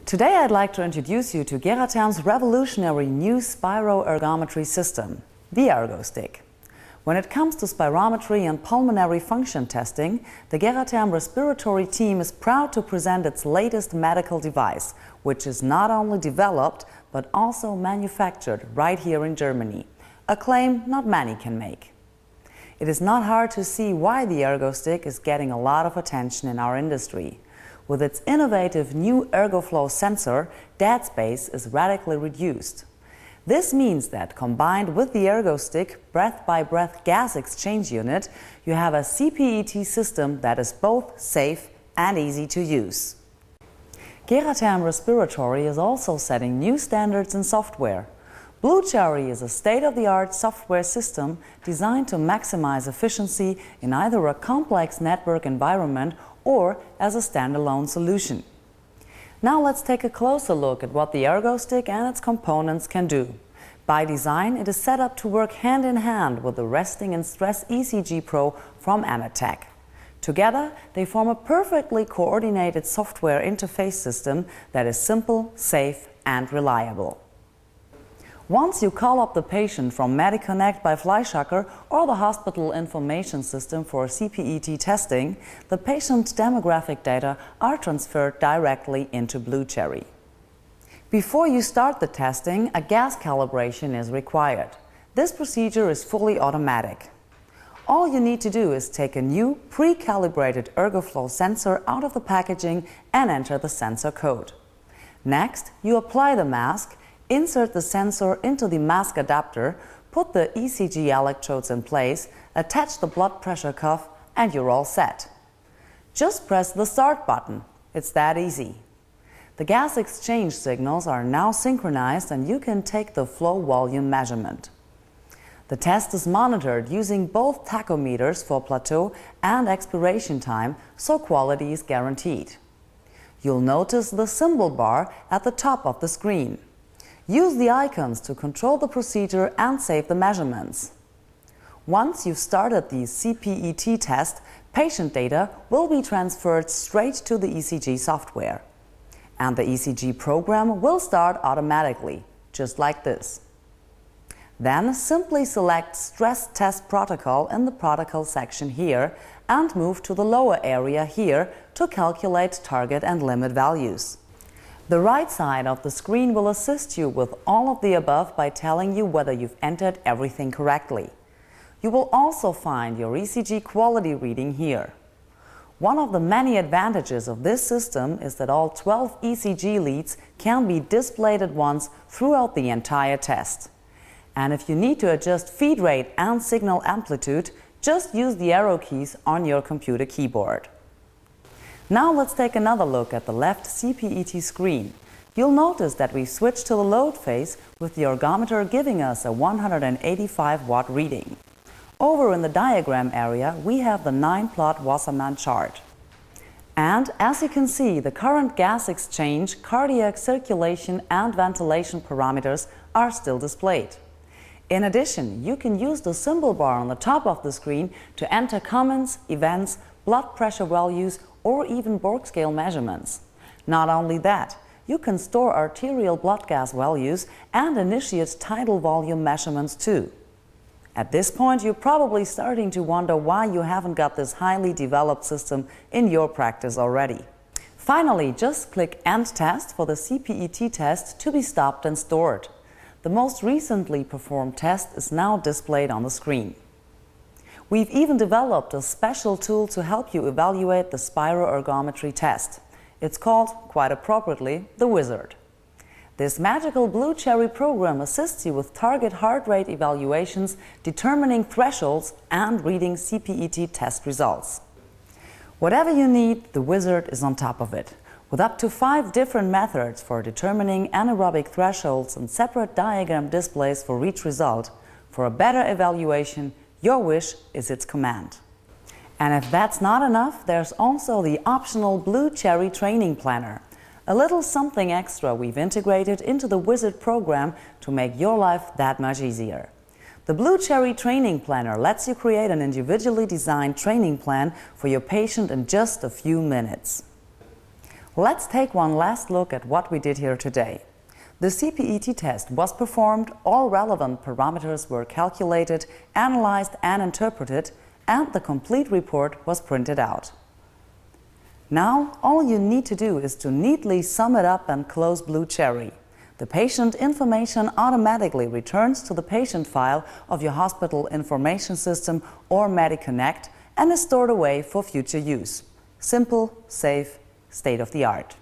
Today I'd like to introduce you to Geratherm's revolutionary new spiroergometry system, the Ergostik. When it comes to spirometry and pulmonary function testing, the Geratherm respiratory team is proud to present its latest medical device, which is not only developed but also manufactured right here in Germany, a claim not many can make. It is not hard to see why the Ergostik is getting a lot of attention in our industry. With its innovative new ErgoFlow sensor, dead space is radically reduced. This means that combined with the Ergostik breath-by-breath gas exchange unit, you have a CPET system that is both safe and easy to use. Geratherm Respiratory is also setting new standards in software. Blue Cherry is a state-of-the-art software system designed to maximize efficiency in either a complex network environment or as a standalone solution. Now let's take a closer look at what the Ergostik and its components can do. By design, it is set up to work hand in hand with the Resting and Stress ECG Pro from Ametec. Together, they form a perfectly coordinated software interface system that is simple, safe and reliable. Once you call up the patient from MediConnect by Fleischacker or the hospital information system for CPET testing, the patient demographic data are transferred directly into Blue Cherry. Before you start the testing, a gas calibration is required. This procedure is fully automatic. All you need to do is take a new pre-calibrated ErgoFlow sensor out of the packaging and enter the sensor code. Next, you apply the mask, insert the sensor into the mask adapter, put the ECG electrodes in place, attach the blood pressure cuff, and you're all set. Just press the start button. It's that easy. The gas exchange signals are now synchronized and you can take the flow volume measurement. The test is monitored using both tachometers for plateau and expiration time, so quality is guaranteed. You'll notice the symbol bar at the top of the screen. Use the icons to control the procedure and save the measurements. Once you've started the CPET test, patient data will be transferred straight to the ECG software. And the ECG program will start automatically, just like this. Then simply select Stress Test Protocol in the Protocol section here and move to the lower area here to calculate target and limit values. The right side of the screen will assist you with all of the above by telling you whether you've entered everything correctly. You will also find your ECG quality reading here. One of the many advantages of this system is that all 12 ECG leads can be displayed at once throughout the entire test. And if you need to adjust feed rate and signal amplitude, just use the arrow keys on your computer keyboard. Now let's take another look at the left CPET screen. You'll notice that we've switched to the load phase with the ergometer giving us a 185 watt reading. Over in the diagram area we have the 9-plot Wassermann chart. And as you can see, the current gas exchange, cardiac circulation and ventilation parameters are still displayed. In addition, you can use the symbol bar on the top of the screen to enter comments, events, blood pressure values or even Borg scale measurements. Not only that, you can store arterial blood gas values and initiate tidal volume measurements too. At this point, you're probably starting to wonder why you haven't got this highly developed system in your practice already. Finally, just click End Test for the CPET test to be stopped and stored. The most recently performed test is now displayed on the screen. We've even developed a special tool to help you evaluate the spiroergometry test. It's called, quite appropriately, the Wizard. This magical Blue Cherry program assists you with target heart rate evaluations, determining thresholds and reading CPET test results. Whatever you need, the Wizard is on top of it. With up to 5 different methods for determining anaerobic thresholds and separate diagram displays for each result, for a better evaluation, your wish is its command. And if that's not enough, there's also the optional Blue Cherry Training Planner. A little something extra we've integrated into the Wizard program to make your life that much easier. The Blue Cherry Training Planner lets you create an individually designed training plan for your patient in just a few minutes. Let's take one last look at what we did here today. The CPET test was performed, all relevant parameters were calculated, analyzed and interpreted, and the complete report was printed out. Now, all you need to do is to neatly sum it up and close Blue Cherry. The patient information automatically returns to the patient file of your hospital information system or MediConnect and is stored away for future use. Simple, safe, state-of-the-art.